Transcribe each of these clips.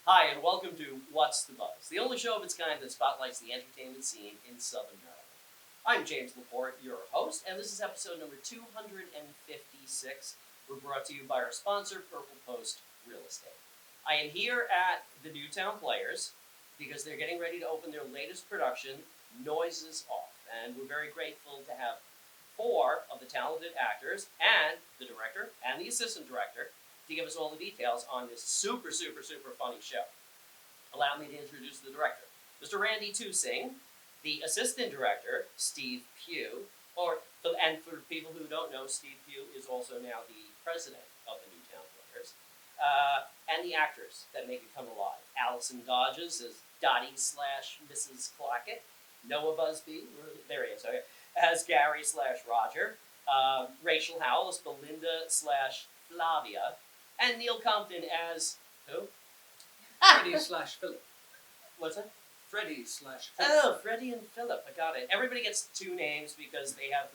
Hi, and welcome to What's the Buzz, the only show of its kind that spotlights the entertainment scene in Southern Maryland. I'm James LePore, your host, and this is episode number 256. We're brought to you by our sponsor, Purple Post Real Estate. I am here at the Newtowne Players because they're getting ready to open their latest production, Noises Off, and we're very grateful to have four of the talented actors and the director and the assistant director to give us all the details on this super funny show. Allow me to introduce the director, Mr. Randy Tusing, the assistant director, Steve Pugh, and for people who don't know, Steve Pugh is also now the president of the Newtowne Players, and the actors that make it come alive. Allison Dodges as Dottie / Mrs. Clockett, Noah Busby, there he is, okay, as Gary / Roger, Rachel Howell as Belinda / Flavia, and Neil Compton as who? Freddie / Philip. What's that? Freddie / Philip. Oh, Freddie and Philip. I got it. Everybody gets two names because they have.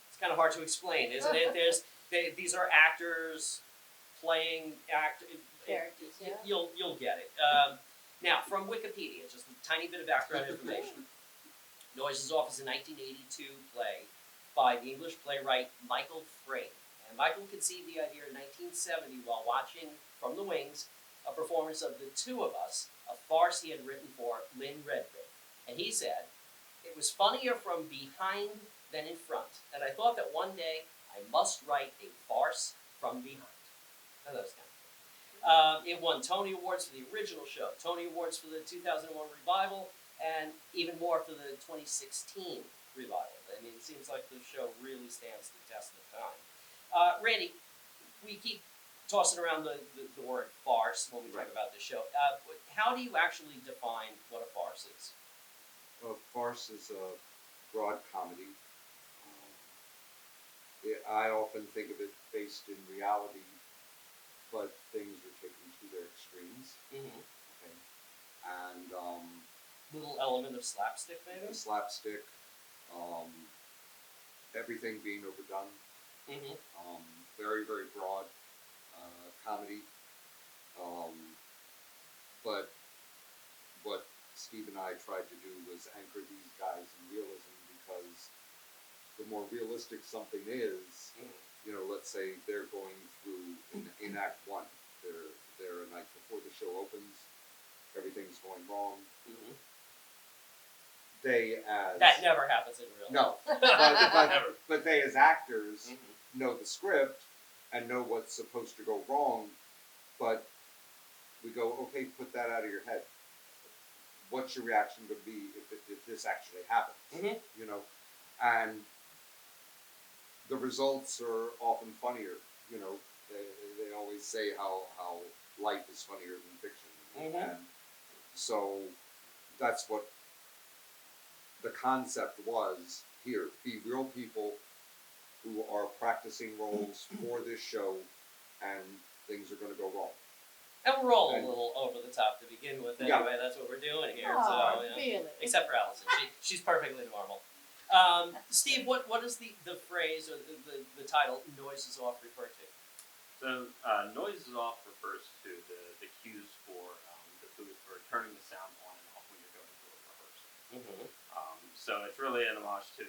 It's kind of hard to explain, isn't it? These are actors playing characters. Yeah. You'll get it. Now, from Wikipedia, just a tiny bit of background information. Noises Off is a 1982 play by the English playwright Michael Frayn. And Michael conceived the idea in 1970 while watching From the Wings a performance of The Two of Us, a farce he had written for Lynn Redgrave. And he said, "It was funnier from behind than in front, and I thought that one day I must write a farce from behind." Now, that was kind of cool. It won Tony Awards for the original show, Tony Awards for the 2001 revival, and even more for the 2016 revival. I mean, it seems like the show really stands the test of time. Randy, we keep tossing around the word farce when we talk about this show. How do you actually define what a farce is? A farce is a broad comedy. I often think of it based in reality, but things are taken to their extremes. Mm-hmm. Okay. And little element of slapstick, maybe? Slapstick, everything being overdone. Mm-hmm. Very broad comedy. But what Steve and I tried to do was anchor these guys in realism, because the more realistic something is, let's say they're going through in Act 1, they're a night before the show opens, everything's going wrong. Mm-hmm. That never happens in real life. No, but they as actors know the script and know what's supposed to go wrong, but we go, okay, put that out of your head. What's your reaction going to be if this actually happens? Mm-hmm. And the results are often funnier. They always say how life is funnier than fiction, and so that's what the concept was here. Be real people who are practicing roles for this show, and things are going to go wrong. And we're all a little over the top to begin with anyway. Yeah. That's what we're doing here. Really? Except for Allison. She's perfectly normal. Steve, what does the phrase or the title "Noises Off" refer to? So, Noises Off refers to the cues for the booth for turning the sound on and off when you're going through a rehearsal. Mm-hmm. So it's really an homage to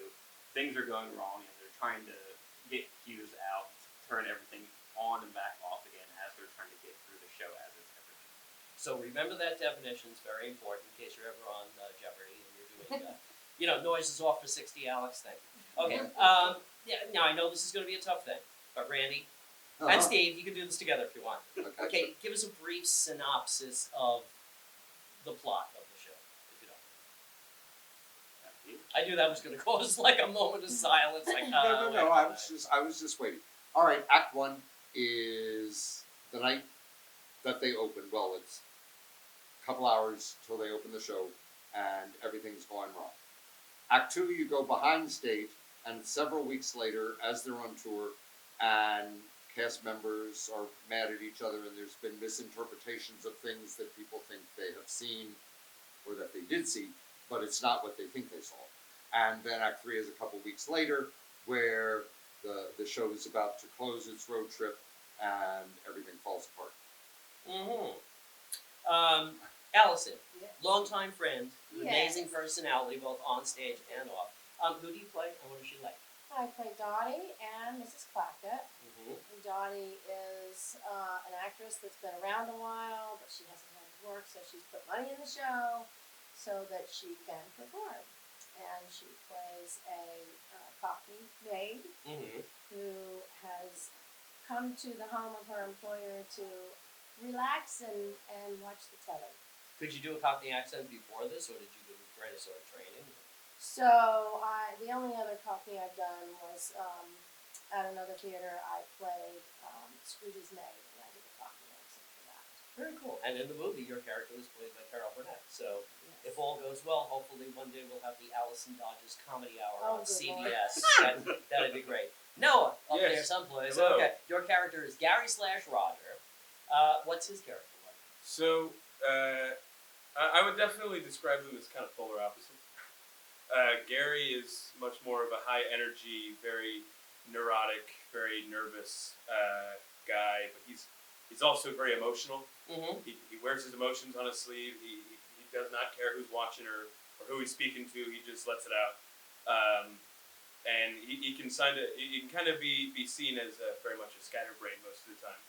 things are going wrong and they're trying to get cues out, turn everything on and back off again as they're trying to get through the show as it's everything. So remember that definition. It's very important in case you're ever on Jeopardy and you're doing, noises off for 60, Alex. Thank you. Okay. Now I know this is going to be a tough thing, but Randy and Steve, you can do this together if you want. Okay. Give us a brief synopsis of the plot of the show, if you don't. I knew that was going to cause like a moment of silence. Like, No. I was just waiting. All right. Act 1 is the night that they open. Well, it's a couple hours till they open the show, and everything's going wrong. Act 2, you go behind stage, and several weeks later, as they're on tour, and cast members are mad at each other, and there's been misinterpretations of things that people think they have seen, or that they did see, but it's not what they think they saw. And then Act 3 is a couple weeks later, where the show is about to close its road trip, and everything falls apart. Mm-hmm. Allison, Yeah. longtime friend, amazing Yes. personality both on stage and off. Who do you play and what is she like? I play Dottie and Mrs. Clackett. Mm-hmm. And Dottie is an actress that's been around a while, but she hasn't had work, so she's put money in the show so that she can perform. And she plays a Cockney maid Mm-hmm. who has come to the home of her employer to relax and watch the telly. Could you do a Cockney accent before this, or did you do any sort of training? So the only other Cockney I've done was at another theater. I played Scrooge's maid, and I did a Cockney accent for that. Very cool. And in the movie, your character was played by Carol Burnett. So Yes. if all goes well, hopefully one day we'll have the Allison Dodge's Comedy Hour Oh, on good CBS. That'd be great. Noah, up Yes. there someplace. Hello. Okay, your character is Gary/Roger. What's his character like? So, I would definitely describe them as kind of polar opposites. Gary is much more of a high energy, very neurotic, very nervous guy, but he's also very emotional. Mm-hmm. He wears his emotions on his sleeve. He does not care who's watching or who he's speaking to. He just lets it out. And he can kind of be seen as very much a scatterbrain most of the time.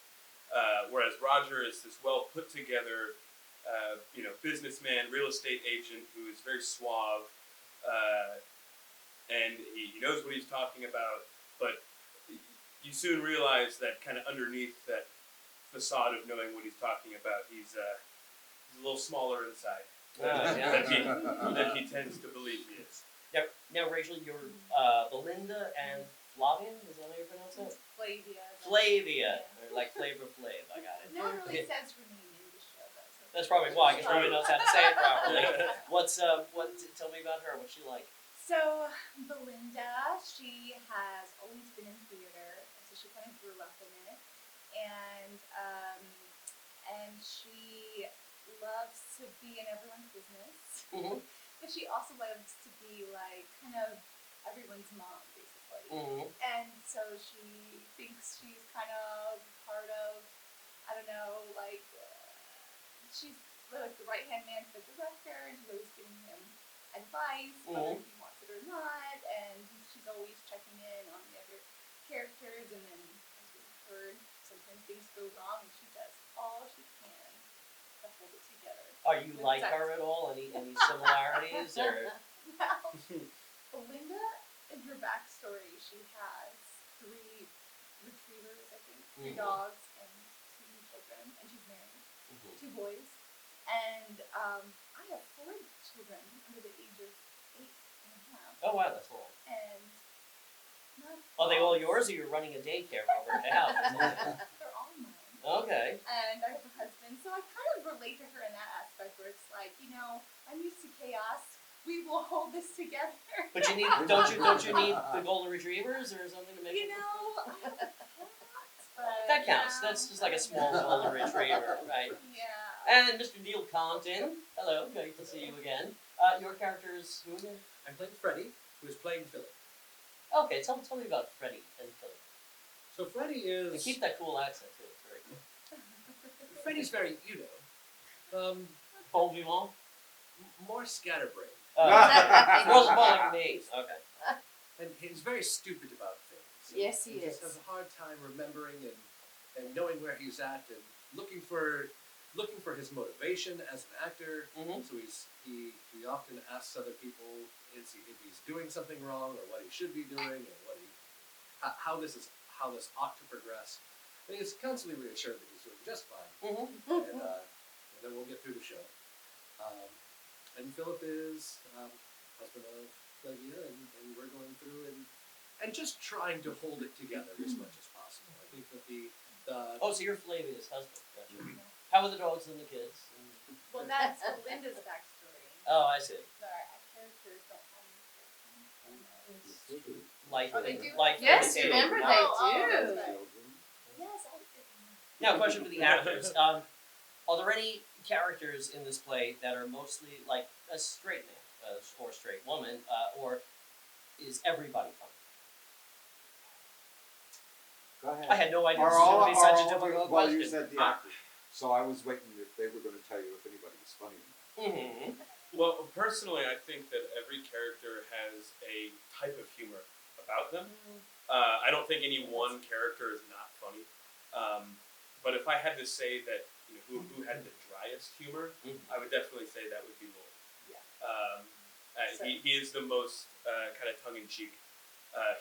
Whereas Roger is this well put together, businessman, real estate agent who is very suave, and he knows what he's talking about. But you soon realize that kind of underneath that facade of knowing what he's talking about, he's a little smaller inside than he tends to believe he is. Now, Rachel, you're Belinda and Flavian. Is that how you pronounce it? Flavia. Flavia, or like Flavor Flav. I got it. No one really says her name in the show, though. So That's probably why, because nobody knows how to say it properly. Tell me about her. What's she like? So, Belinda, she has always been in theater, so she kind of grew up in it, and she loves to be in everyone's business, Mm-hmm. but she also loves to be like kind of everyone's mom, basically. Mm-hmm. And so she thinks she's kind of part of, I don't know, like, she's like the right-hand man for the director, and she's always giving him advice, whether he wants it or not, and she's always checking in on the other characters, and then, as we've heard, sometimes things go wrong, and she does all she can to hold it together. Are you With like sex. her at all? Any similarities? Or Well, Belinda, in her backstory, she has 3 retrievers, I think, 3 Mhm. dogs, and 2 children, and she's married, 2 boys. And I have 4 children under the age of 8 and a half. oh wow, that's cool. And not Are they all dogs. yours, or you're running a daycare over at the house? They're all mine. Okay. And I have a husband, so I kind of relate to her in that aspect where it's like, I'm used to chaos. We will hold this together. But you need don't you need the golden retrievers or something to make it? I have a cat, but That counts. That's just like a small golden retriever, right? Yeah. And Mr. Neil Compton. Hello, great to see you again. Your character is who again? I'm playing Freddie, who is playing Philip. Okay, tell me about Freddie and Philip. So Freddie And is keep that cool accent too. It's very cool. Freddie's very, Bon vivant. more scatterbrained, More like me. Okay. and he's very stupid about things. Yes, he just is. has a hard time remembering and knowing where he's at and looking for his motivation as an actor. Mhm. So he often asks other people if he's doing something wrong or what he should be doing or how this ought to progress. And he's constantly reassured that he's doing just fine. Mm-hmm. And then we'll get through the show. And Philip is husband of Flavia, and we're going through and just trying to hold it together as much as possible. I think that the Oh, so you're Flavia's husband. Gotcha. How are the dogs and the kids? Well, that's Belinda's backstory. Oh, I see. Our characters don't have any. Like, Oh, they do? like Yes, Fairy Tale. remember Oh, they that's do. right. Yes, I did. Now, a question for the actors. Are there any characters in this play that are mostly like a straight man or straight woman, or is everybody funny? Go ahead. I had no idea Are this was all, going to be are such a all difficult well, question. you said the actors, so I was waiting if they were going to tell you Mm-hmm. Well, personally, I think that every character has a type of humor about them. I don't think any one character is not funny. But if I had to say that, who had the driest humor, I would definitely say that would be Lloyd. Yeah. So- He is the most kind of tongue-in-cheek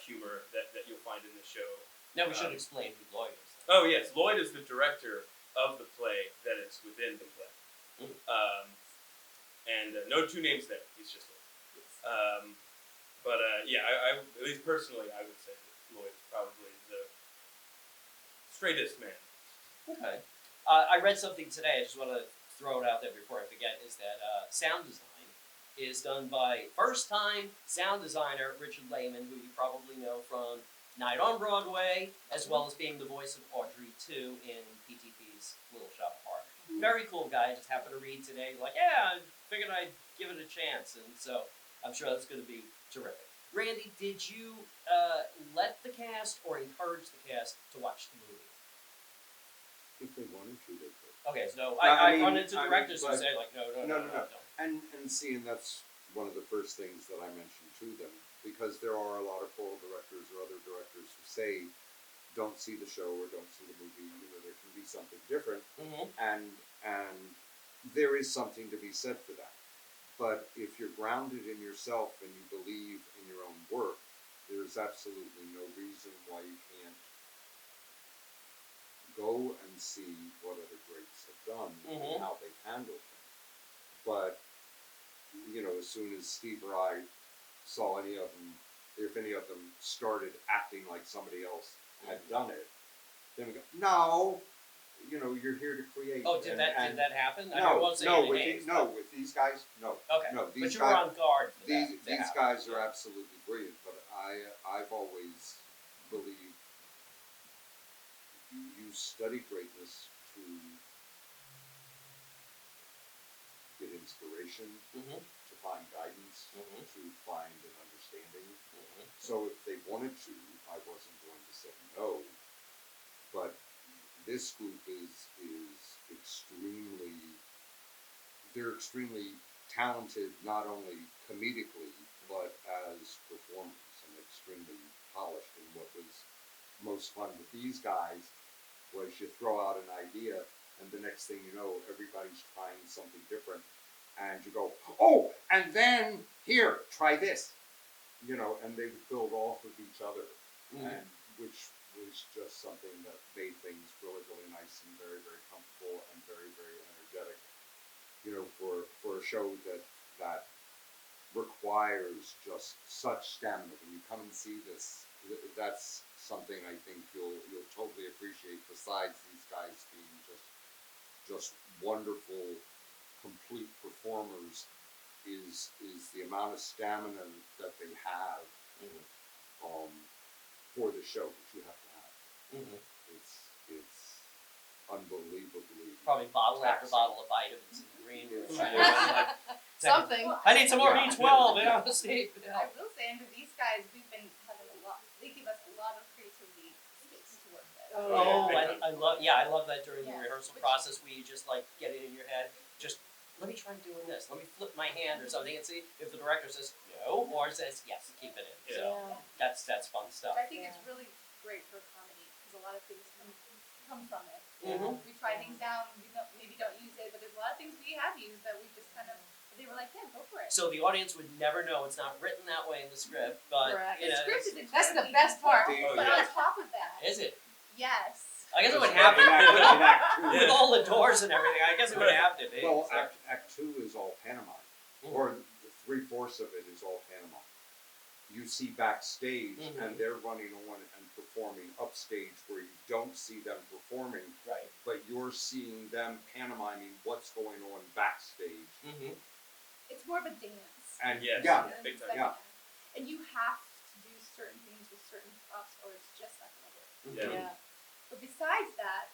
humor that you'll find in the show. Now we should explain who Lloyd is. Oh yes, Lloyd is the director of the play that is within the play. And no two names there. He's just Lloyd. But yeah, I at least personally, I would say that Lloyd is probably the straightest man. Okay. I read something today. I just want to throw it out there before I forget. Is that sound design is done by first-time sound designer Richard Lehman, who you probably know from Night on Broadway, as well as being the voice of Audrey 2 in PTP's Little Shop of Horrors. Very cool guy. I just happened to read today, like, yeah, I figured I'd give it a chance, and so I'm sure that's going to be terrific. Randy, did you let the cast or encourage the cast to watch the movie? If they wanted to, they could. Okay, so I I run mean, into I mean, directors who but- say, like, no. No. And see, and that's one of the first things that I mentioned to them, because there are a lot of choral directors or other directors who say, don't see the show or don't see the movie, there can be something different, Mm-hmm. and there is something to be said for that. But if you're grounded in yourself and you believe in your own work, there's absolutely no reason why you can't go and see what other greats have done Mhm. and how they've handled things. But as soon as Steve or I saw any of them, if any of them started acting like somebody else had done it, then we go, no, you're here to create. Oh, did that happen? I No, won't say no, any with names, with these guys, no. Okay, No, but these you were guys, on guard for that. these to happen. guys are absolutely brilliant. But I've always believed you study greatness to get inspiration, Mhm. to find guidance, Mhm. to find an understanding. Mhm. So if they wanted to, I wasn't going to say no. But this group is they're extremely talented, not only comedically, but as performers, and extremely polished. And what was most fun with these guys was you throw out an idea, and the next thing you know, everybody's trying something different, and you go, oh, and then here, try this, and they would build off of each other, and which was just something that made things really, really nice and very, very comfortable and very, very energetic. For a show that requires just such stamina. When you come and see this, that's something I think you'll totally appreciate. Besides these guys being just wonderful, complete performers, is the amount of stamina that they have for the show that you have to have. Mhm. It's unbelievably Probably bottle after taxing. bottle of vitamins in the green room. Something. I need some more Yeah. B12, Steve. I will say, under these guys, we've been having a lot. They give us a lot of creativity space to work with. Oh, yeah. I love that during the Yeah. rehearsal process where you just like get it in your head. Just let me try doing this. Let me flip my hand or something and see if the director says no or says yes, keep it in. So that's fun stuff. Which I think is Yeah. really great for comedy because a lot of things come from it. Mhm. We try things down, we maybe don't use it, but there's a lot of things we have used that we just kind of, they were like, yeah, go for it. So the audience would never know it's not written that way in the script, but Correct. you The know, script is That's the incredibly best part. detailed, Oh, but yeah. on top of that, is it? yes. I guess it would That's have to right. with all, Yeah. with all the doors and everything. I guess it would have to be. Well, so. Act 2 is all pantomime, Mhm. or 3/4 of it is all pantomime. You see backstage, Mhm. and they're running on and performing upstage where you don't see them performing, Right. but you're seeing them pantomiming what's going on backstage. Mm-hmm. It's more of a dance. And Yes. yeah, than big time. second Yeah. half. And you have to do certain things with certain props or it's just not going to work. Yeah. Yeah. But besides that,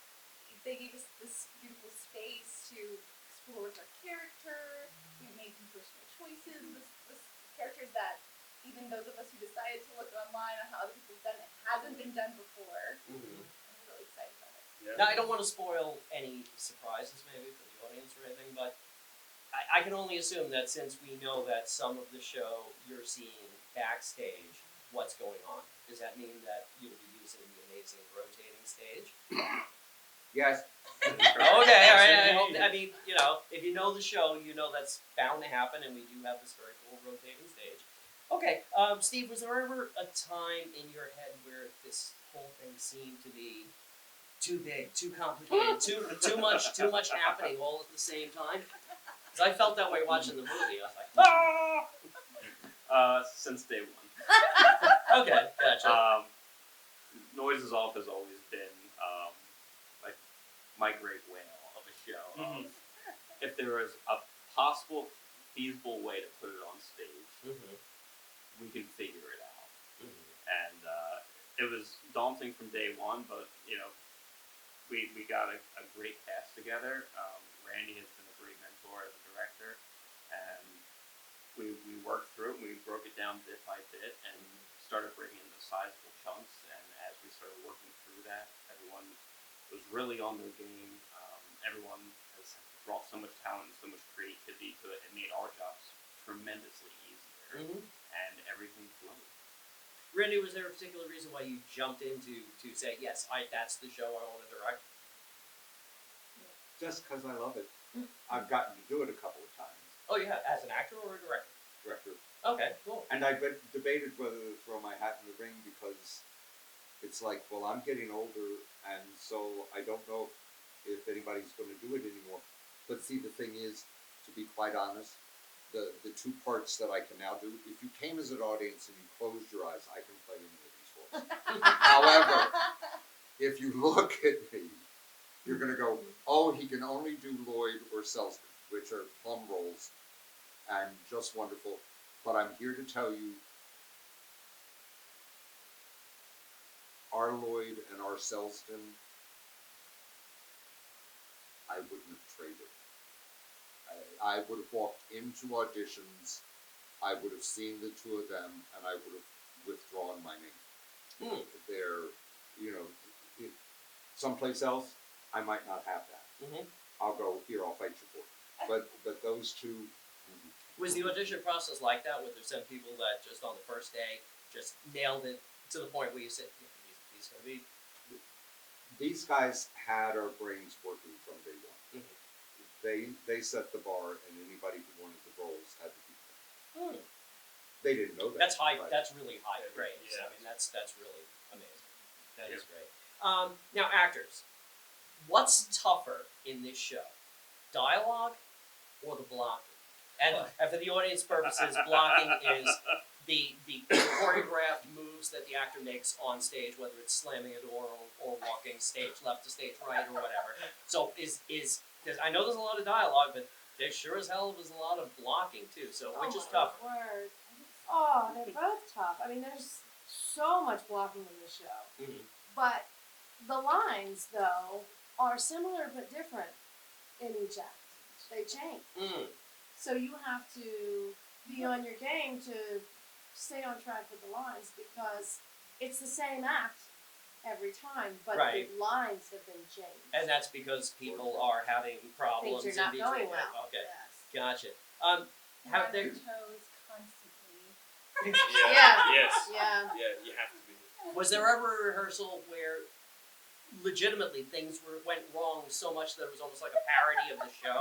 they gave us this beautiful space to explore with our character. We made some personal choices with characters that even those of us who decided to look online on how other people have done it hasn't been done before. Mm-hmm. I'm really excited about it. Yeah. Now, I don't want to spoil any surprises maybe for the audience or anything, but I can only assume that since we know that some of the show you're seeing backstage, what's going on? Does that mean that you'll be using the amazing rotating stage? Yes. Okay, all right. I mean, if you know the show, you know that's bound to happen, and we do have this very cool rotating stage. Okay, Steve, was there ever a time in your head where this whole thing seemed to be too big, too complicated, too much happening all at the same time? Because I felt that way watching the movie. I was like, Since day one. Okay, gotcha. Noises Off has always been like my great whale of a show. Mhm. If there was a possible, feasible way to put it on stage, we can figure it out. And it was daunting from day one, but we got a great cast together. Randy has been a great mentor as a director, and we worked through it. And we broke it down bit by bit and started bringing in the sizable chunks. And as we started working through that, everyone was really on their game. Everyone has brought so much talent and so much creativity to it. It made our jobs tremendously easier, and everything flowed. Randy, was there a particular reason why you jumped in to say, yes, that's the show I want to direct? Just because I love it. I've gotten to do it a couple of times. Oh, yeah, as an actor or a director? Director. Okay, cool. And I debated whether to throw my hat in the ring because it's like, well, I'm getting older, and so I don't know if anybody's going to do it anymore. But see, the thing is, to be quite honest, the two parts that I can now do, if you came as an audience and you closed your eyes, I can play any of these roles. However, if you look at me, you're going to go, oh, he can only do Lloyd or Selston, which are plum roles, and just wonderful. But I'm here to tell you, our Lloyd and our Selston, I wouldn't have traded. I would have walked into auditions, I would have seen the two of them, and I would have withdrawn my name. They're, someplace else, I might not have that. I'll go, here, I'll fight you for it. But those two... Was the audition process like that? Were there some people that just on the first day just nailed it to the point where you said, he's going to be... These guys had our brains working from day one. They set the bar, and anybody who wanted the roles had to be them. They didn't know that. That's high. but- That's really high praise. Yeah. I mean, that's really amazing. That is great. Now, actors, what's tougher in this show, dialogue or the blocking? And for the audience purposes, blocking is the choreographed moves that the actor makes on stage, whether it's slamming a door or walking stage left to stage right or whatever. So because I know there's a lot of dialogue, but there sure as hell was a lot of blocking too. So which is tougher? Word. Oh, they're both tough. I mean, there's so much blocking in the show. But the lines, though, are similar but different in each act. They change. So you have to be on your game to stay on track with the lines because it's the same act every time, but Right. the lines have been changed. And that's because people are having problems Things are not in between. going well. Okay, Yes. gotcha. On Have their there toes constantly. Yeah. Yes. Yeah. Yeah, you have to be. was there ever a rehearsal where legitimately things went wrong so much that it was almost like a parody of the show?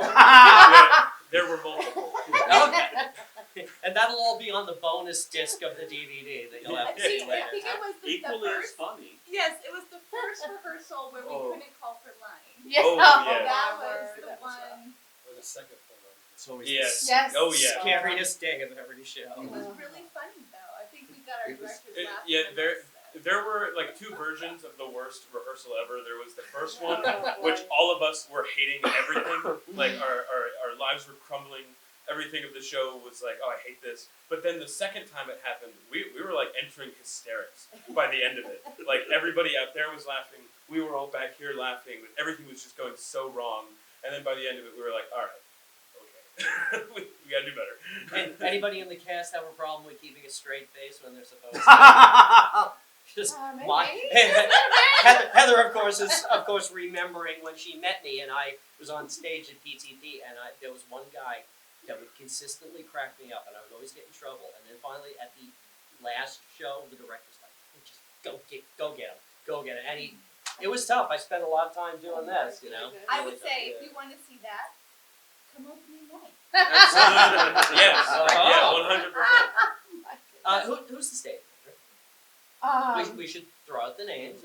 There were multiple. Okay. And that'll all be on the bonus disc of the DVD that you'll have to see I later. think it was the Equally as first. funny. Yes, it was the first rehearsal where we Oh. couldn't call for lines. Yeah. Oh, yeah. That my was word, the that was rough. one. Or the second one. It's always Yes. Yes. Oh, yeah. the scariest day of every show. It was really funny though. I think we got our It was- directors it- laughing. yeah, at there- us, though. There were like two versions of the worst rehearsal ever. There was the first one, Oh, which boy. all of us were hating everything. Like our lives were crumbling. Everything of the show was like, oh, I hate this. But then the second time it happened, we were like entering hysterics by the end of it. Like everybody out there was laughing. We were all back here laughing. But everything was just going so wrong. And then by the end of it, we were like, all right, okay, we gotta do better. And anybody in the cast have a problem with keeping a straight face when they're supposed to? Just Maybe. Heather, of course, remembering when she met me and I was on stage at PTP and there was one guy that would consistently crack me up, and I would always get in trouble. And then finally, at the last show, the director's like, "Just go get him." And it was tough. I spent a lot of time doing this, you know. I Really would say tough. if you want to see that, come opening night. Absolutely. Yes. Oh. Yeah. 100%. Who's the stage manager? We should throw out the names.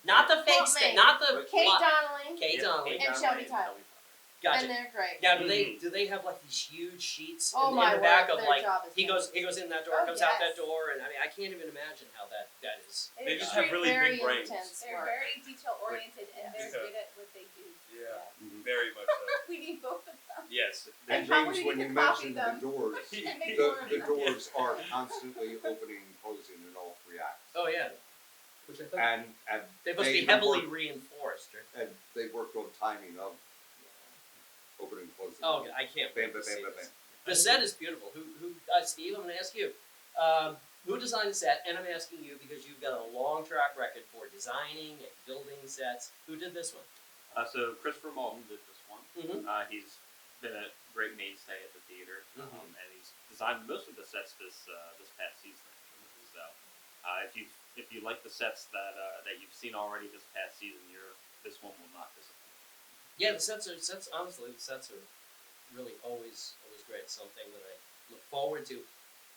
Not the fake Well, stage, me. not the Kate li- Donnelly, Kate Donnelly. And Shelby Tyler. Gotcha. and they're great. Now, do they have like these huge sheets Oh in my the back word, of their like job is he goes in that door, Oh, comes out that yes. door, and I mean I can't even imagine how that is. They It's just have really very big brains. intense They're work. very detail oriented and they're Yeah. good at what they do. Yeah. Mhm. Very much so. We need both of them. Yes. And And probably James, when need you to copy mentioned them. the doors, And make more of the them. doors are constantly opening and closing in all 3 acts. Oh yeah, Which I think And they must be even heavily work- reinforced. Right? and they worked on timing of opening and closing. Oh, I can't Bam, wait bam, to see bam, bam, this. bam. The set is beautiful. Who Steve? I'm going to ask you. Who designed the set? And I'm asking you because you've got a long track record for designing and building sets. Who did this one? So Christopher Malton did this one. Mm-hmm. He's been a great mainstay at the theater, Mhm. and he's designed most of the sets this past season. Actually. So if you like the sets that you've seen already this past season, this one will not disappoint. Yeah, the sets are really always great. Something that I look forward to.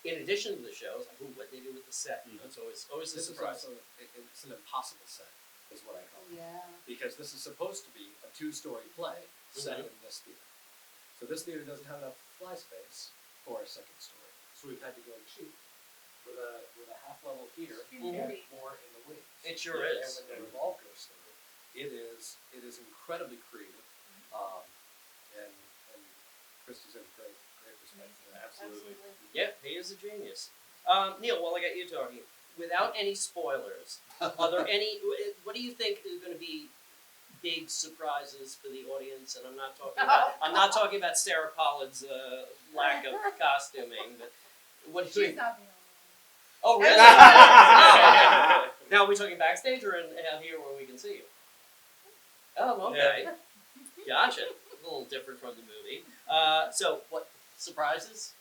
In addition to the shows, like what they do with the set. You know, it's always a this is surprise. also it's an impossible set, is what I call it, Yeah. because this is supposed to be a 2-story play set Mhm. in this theater. So this theater doesn't have enough fly space for a second story, so we've had to go cheap with a half-level heater Mhm. and more in the wings. It sure And is. when the revolve goes through, it is incredibly creative, and Christy's in great respect for that. Absolutely. Yeah, he is a genius. Neil, while I got you talking, without any spoilers, are there any? What do you think is going to be big surprises for the audience? And I'm not talking about Sarah Pollard's lack of costuming, but what do you She's think? not the only Oh, really? Yeah. Now, are we talking backstage or out here where we can see you? Oh, okay. Gotcha. A little different from the movie. So, what surprises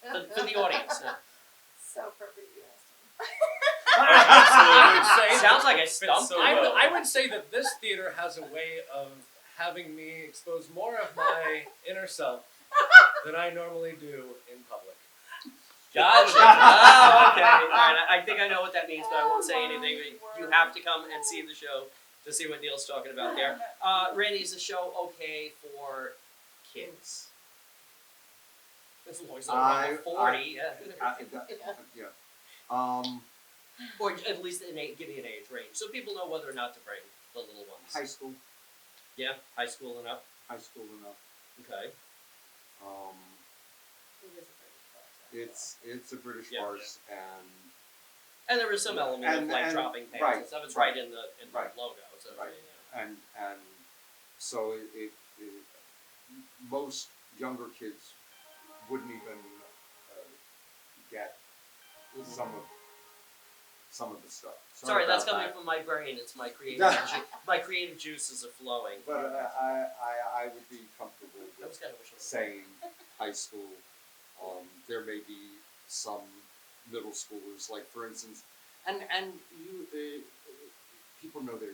for the audience? No. So perfect you asked I would say Sounds like I Fits stumped. so I would, well. I would say that this theater has a way of having me expose more of my inner self than I normally do in public. Gotcha. Oh, okay. All right. I think I know what that means, but I won't say Oh, anything. my You word. have to come and see the show to see what Neil's talking about there. Randy, is the show okay for kids? As long as they're over 40, yeah. Yeah. Or at least give me an age range so people know whether or not to bring the little ones. High school. Yeah, high school and up. High school enough. Okay. It is a British farce. It's a British Yeah. farce, And there is some element of like And- dropping pants right, and stuff. It's right, right in the right, logo. So right. yeah. and so it most younger kids wouldn't even get some of the stuff. Sorry, that's about coming that. from my brain. It's my my creative juices are flowing. But I would be comfortable That was with kind of wish I was saying high school. There may be some middle schoolers, like for instance, and you people know their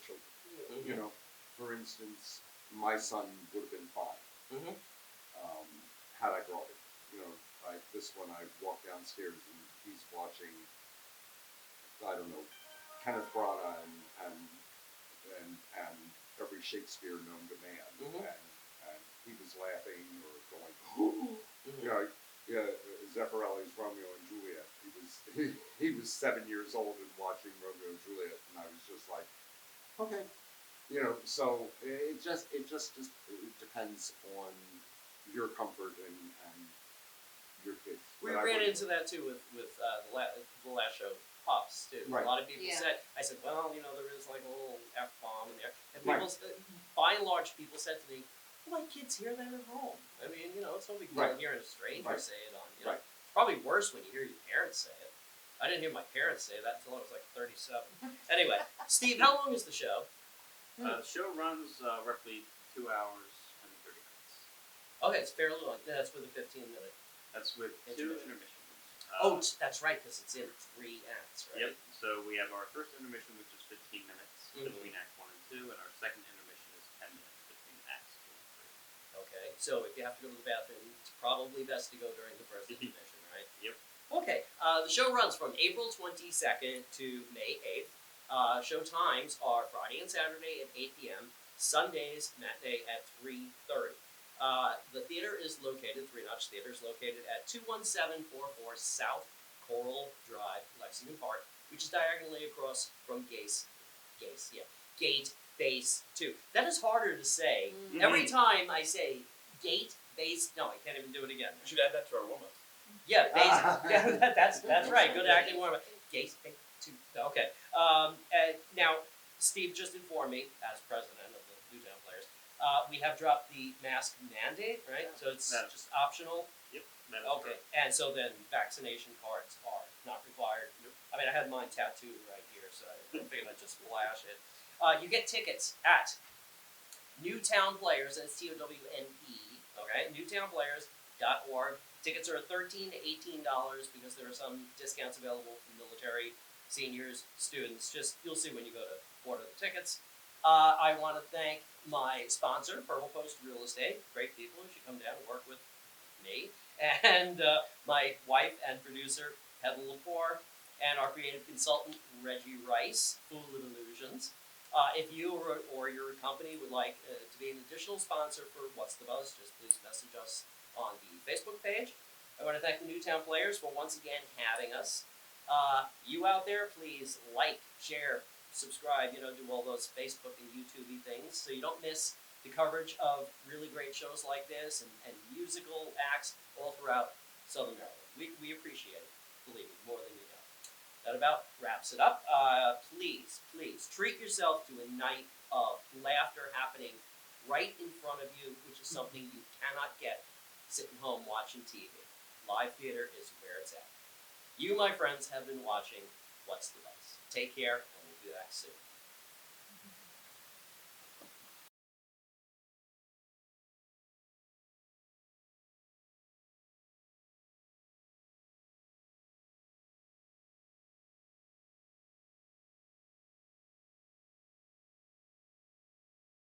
children. Mhm. You know, for instance, my son would have been 5 Mhm. had I brought it. You know, like this one, I walk downstairs and he's watching, I don't know, Kenneth Branagh and every Shakespeare known to man, Mhm. and he was laughing or going, you know, Zeffirelli's Romeo and Juliet. He was 7 years old and watching Romeo and Juliet, and I was just like, okay, you know. So it just depends on your comfort and your kids. We But I ran wouldn't- into that too with the last show, Pups too. Right. A lot of people Yeah. said, I said, well, you know, there is like a little F-bomb in there. And Right. people, by and large, people said to me, well, my kids hear that at home. I mean, you know, it's no big deal Right. hearing a stranger Right. say it on, you know. Right. It's probably worse when you hear your parents say it. I didn't hear my parents say that until I was like 37. Anyway, Steve, how long is the show? The show runs roughly 2 hours and 30 minutes. Okay, it's fairly long. That's with a 15-minute. That's with two Intermission. intermissions. That's right, because it's in 3 acts, right? Yep. So we have our first intermission, which is 15 minutes Mhm. between Act 1 and 2, and our second intermission is 10 minutes between Acts 2 and 3. Okay, so if you have to go to the bathroom, it's probably best to go during the first intermission, right? Yep. Okay, the show runs from April 22nd to May 8th. Show times are Friday and Saturday at 8 p.m., Sundays matinee at 3:30. The theater is located, Three Notch Theater is located at 21744 South Coral Drive, Lexington Park, which is diagonally across from Gate Base 2. That is harder to say. Mm. Every time I say Gate Base, no, I can't even do it again. We should add that to our warm-up. Yeah, base, yeah, that's right. Good acting warm up. Gate Base 2. Okay. And now, Steve just informed me, as president of the Newtowne Players, we have dropped the mask mandate, right? So it's No. just optional. Yep. That is Okay, correct. and so then vaccination cards are not required. Nope. I mean, I had mine tattooed right here, so I figured I'd just flash it. You get tickets at Newtowne Players, that's TOWNE, okay? NewtownPlayers.org. Tickets are $13 to $18 because there are some discounts available for military, seniors, students. Just, you'll see when you go to order the tickets. I want to thank my sponsor, Purple Post Real Estate. Great people who should come down and work with me. And my wife and producer, James LePore, and our creative consultant, Reggie Rice, Fool of Illusions. If you or your company would like to be an additional sponsor for What's the Buzz, just please message us on the Facebook page. I want to thank the Newtowne Players for once again having us. You out there, please like, share, subscribe, do all those Facebook and YouTube things so you don't miss the coverage of really great shows like this and musical acts all throughout Southern Maryland. We appreciate it, believe me, more than you know. That about wraps it up. Please treat yourself to a night of laughter happening right in front of you, which is something you cannot get sitting home watching TV. Live theater is where it's at. You, my friends, have been watching What's the Buzz. Take care, and we'll be back soon.